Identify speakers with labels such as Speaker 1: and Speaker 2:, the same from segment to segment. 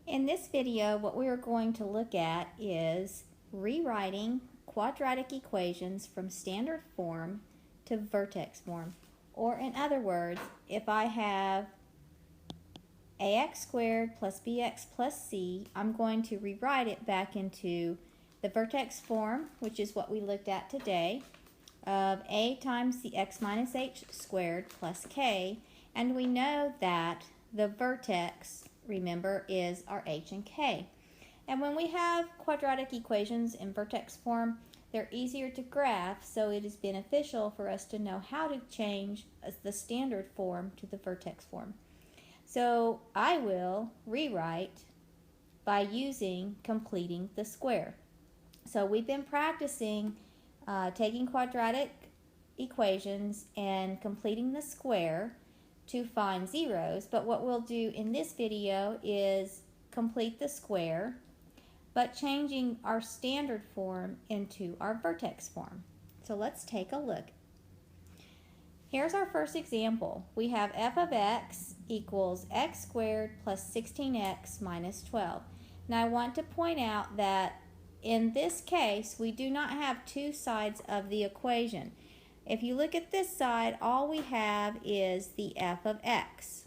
Speaker 1: In this video, what we are going to look at is rewriting quadratic equations from standard form to vertex form. Or in other words, if I have ax squared plus bx plus c, I'm going to rewrite it back into the vertex form, which is what we looked at today, of a times the x minus h squared plus k. And we know that the vertex, remember, is our h and k. And when we have quadratic equations in vertex form, they're easier to graph, so it is beneficial for us to know how to change the standard form to the vertex form. So I will rewrite by using completing the square. So we've been practicing taking quadratic equations and completing the square to find zeros, but what we'll do in this video is complete the square, but changing our standard form into our vertex form. So let's take a look. Here's our first example. We have f of x equals x squared plus 16x minus 12. Now I want to point out that in this case, we do not have two sides of the equation. If you look at this side, all we have is the f of x.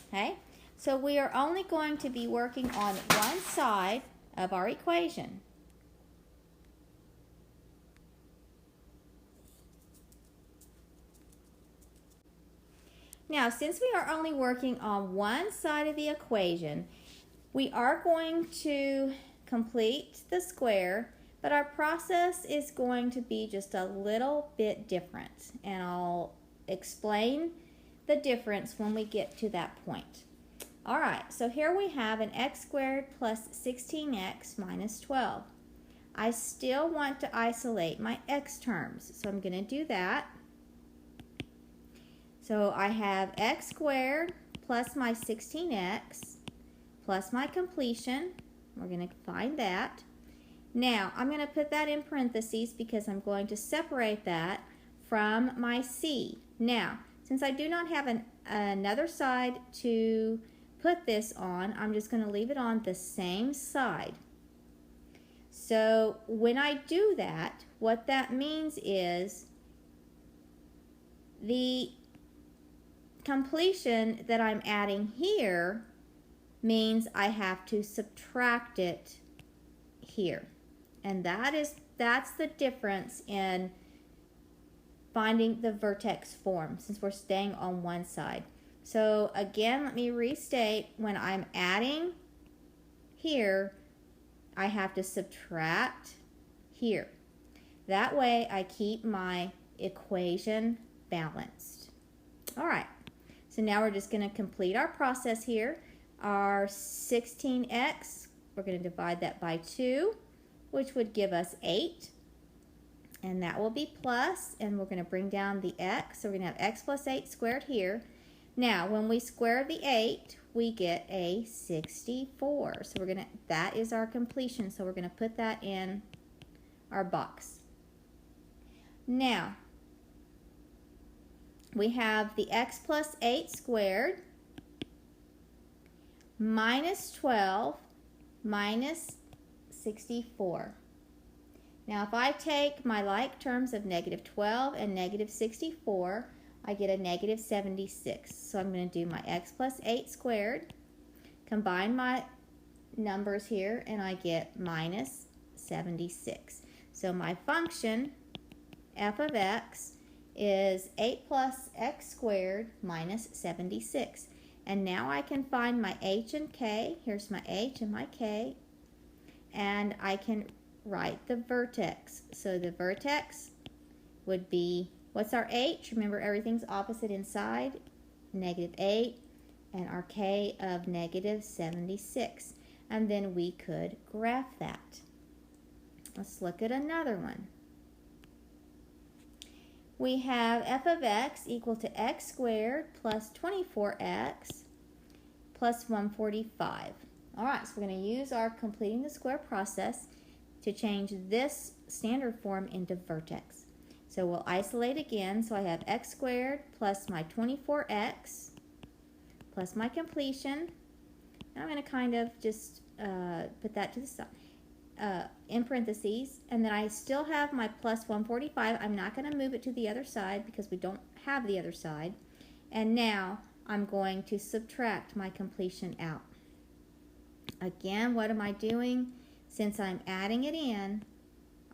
Speaker 1: Okay? So we are only going to be working on one side of our equation. Now, since we are only working on one side of the equation, we are going to complete the square, but our process is going to be just a little bit different, and I'll explain the difference when we get to that point. All right, so here we have an x squared plus 16x minus 12. I still want to isolate my x terms, so I'm going to do that. So I have x squared plus my 16x plus my completion. We're going to find that. Now, I'm going to put that in parentheses because I'm going to separate that from my c. Now, since I do not have another side to put this on, I'm just going to leave it on the same side. So when I do that, what that means is the completion that I'm adding here means I have to subtract it here. And that's the difference in finding the vertex form, since we're staying on one side. So again, let me restate, when I'm adding here, I have to subtract here. That way I keep my equation balanced. All right, so now we're just going to complete our process here. Our 16x, we're going to divide that by 2, which would give us 8. And that will be plus, and we're going to bring down the x. So we're going to have x plus 8 squared here. Now, when we square the 8, we get a 64. So that is our completion. So we're going to put that in our box. Now, we have the x plus 8 squared minus 12 minus 64. Now if I take my like terms of negative 12 and negative 64, I get a negative 76. So I'm going to do my x plus 8 squared, combine my numbers here, and I get minus 76. So my function, f of x, is 8 plus x squared minus 76. And now I can find my h and k. Here's my h and my k. And I can write the vertex. So the vertex would be, what's our h? Remember, everything's opposite inside. Negative 8. And our k of negative 76. And then we could graph that. Let's look at another one. We have f of x equal to x squared plus 24x plus 145. All right, so we're going to use our completing the square process to change this standard form into vertex. So we'll isolate again. So I have x squared plus my 24x plus my completion And I'm going to kind of just put that to the side. In parentheses, and then I still have my plus 145. I'm not going to move it to the other side because we don't have the other side. And now I'm going to subtract my completion out. Again, what am I doing? Since I'm adding it in,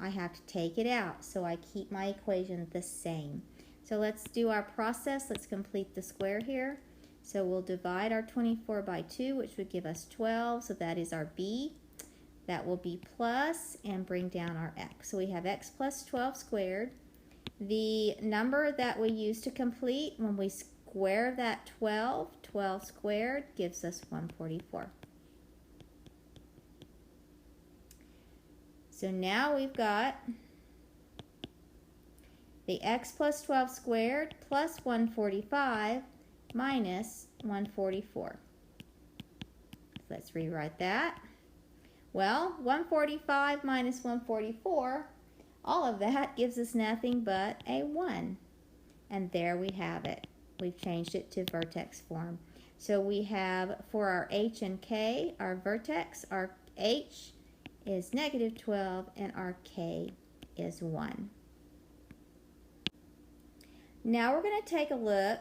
Speaker 1: I have to take it out, so I keep my equation the same. So let's do our process. Let's complete the square here. So we'll divide our 24 by 2, which would give us 12, so that is our B. That will be plus and bring down our x. So we have x plus 12 squared. The number that we use to complete, when we square that 12 squared gives us 144. So now we've got the x plus 12 squared plus 145 minus 144. Let's rewrite that. Well, 145 minus 144, all of that gives us nothing but a 1. And there we have it. We've changed it to vertex form. So we have, for our h and k, our vertex, our h is negative 12 and our k is 1. Now we're going to take a look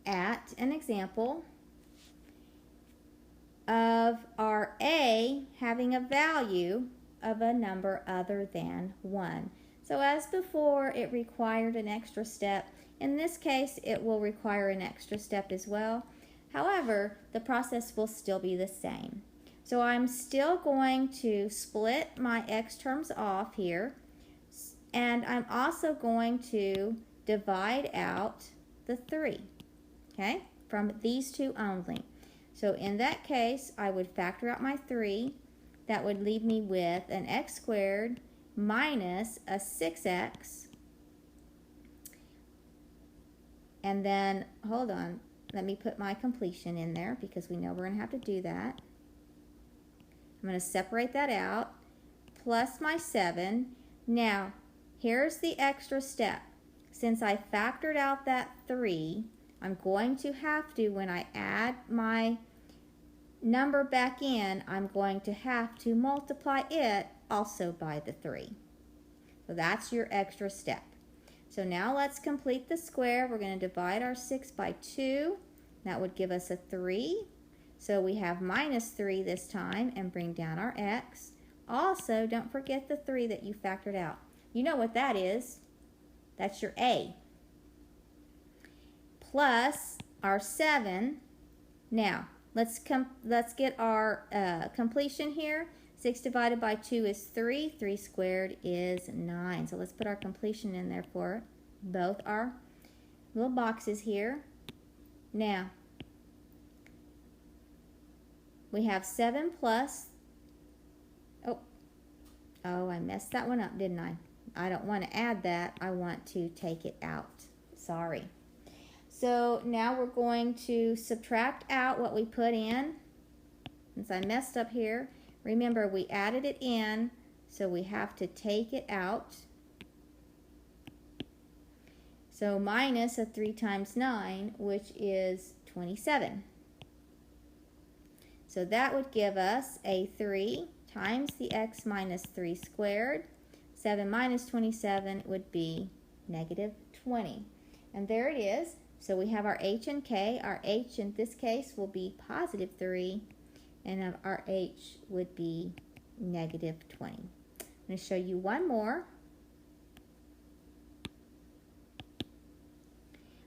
Speaker 1: at an example of our a having a value of a number other than 1. So as before, it required an extra step. In this case, it will require an extra step as well. However, the process will still be the same. So I'm still going to split my x terms off here, and I'm also going to divide out the 3, okay, from these two only. So in that case, I would factor out my 3. That would leave me with an x squared minus a 6x. And then, hold on, let me put my completion in there because we know we're going to have to do that. I'm going to separate that out, plus my 7. Now, here's the extra step. Since I factored out that 3, I'm going to have to, when I add my number back in, I'm going to have to multiply it also by the 3. So that's your extra step. So now let's complete the square. We're going to divide our 6 by 2. That would give us a 3. So we have minus 3 this time and bring down our x. Also, don't forget the 3 that you factored out. You know what that is. That's your a. Plus our 7. Now, let's get our completion here. 6 divided by 2 is 3. 3 squared is 9. So let's put our completion in there for both our little boxes here. Now, we have 7 plus, oh, I messed that one up, didn't I? I don't want to add that. I want to take it out. Sorry. So now we're going to subtract out what we put in. Since I messed up here, remember we added it in, so we have to take it out. So minus a 3 times 9, which is 27. So that would give us a 3 times the x minus 3 squared. 7 minus 27 would be negative 20. And there it is. So we have our h and k. Our h in this case will be positive 3, and our h would be negative 20. I'm going to show you one more.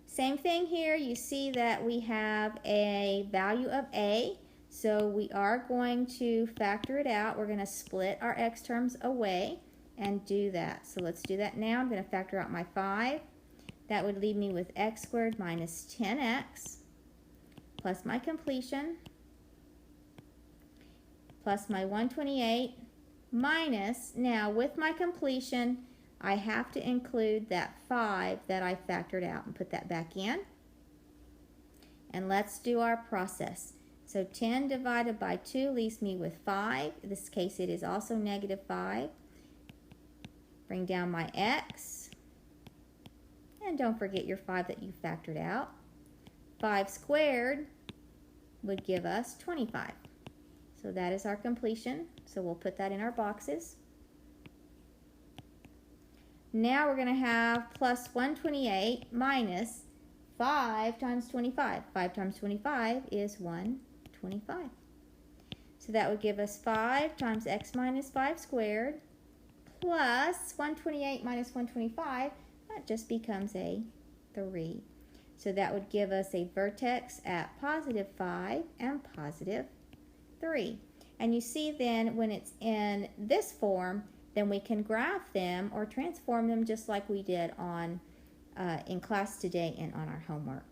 Speaker 1: Same thing here. You see that we have a value of a. So we are going to factor it out. We're going to split our x terms away and do that. So let's do that now. I'm going to factor out my 5. That would leave me with x squared minus 10x plus my completion plus my 128 minus, now with my completion, I have to include that 5 that I factored out and put that back in. And let's do our process. So 10 divided by 2 leaves me with 5. In this case, it is also negative 5. Bring down my x. And don't forget your 5 that you factored out. 5 squared would give us 25. So that is our completion. So we'll put that in our boxes. Now we're going to have plus 128 minus 5 times 25. 5 times 25 is 125. So that would give us 5 times x minus 5 squared plus 128 minus 125. That just becomes a 3. So that would give us a vertex at positive 5 and positive 3. And you see then when it's in this form, then we can graph them or transform them just like we did on in class today and on our homework.